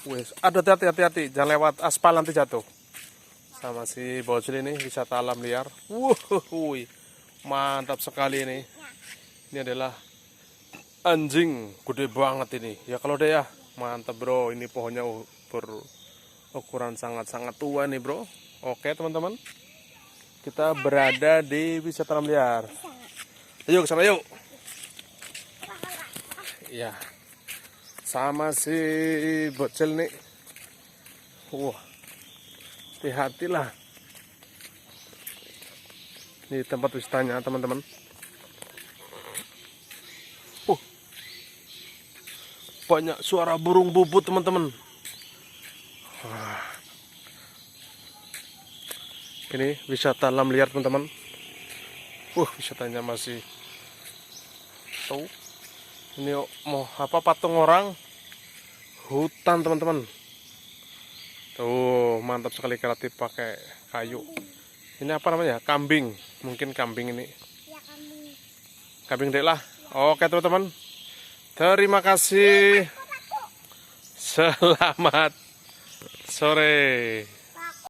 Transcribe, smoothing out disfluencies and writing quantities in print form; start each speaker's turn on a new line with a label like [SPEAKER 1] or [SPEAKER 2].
[SPEAKER 1] Wes, ada hati-hati, jangan lewat aspal nanti jatuh. Sama si bocil ini wisata alam liar. Wuh, mantap sekali ini. Ini adalah anjing, gede banget ini. Ya kalau deh ya, mantap bro. Ini pohonnya berukuran sangat-sangat tua nih bro. Oke teman-teman, kita berada di wisata alam liar. Ayo kesana yuk. Ya, sama si bocil nih. Wah, hati-hatilah. Ini tempat wisatanya teman-teman. Banyak suara burung bubut teman-teman. Ini wisata alam liar teman-teman. Wisatanya masih tuh. Ini mau apa, patung orang hutan teman-teman. Tuh mantap sekali kreatif pakai kayu. Ini apa namanya? Kambing, mungkin kambing ini.
[SPEAKER 2] Ya, kambing.
[SPEAKER 1] Kambing dek lah. Oke teman-teman. Terima kasih. Selamat sore.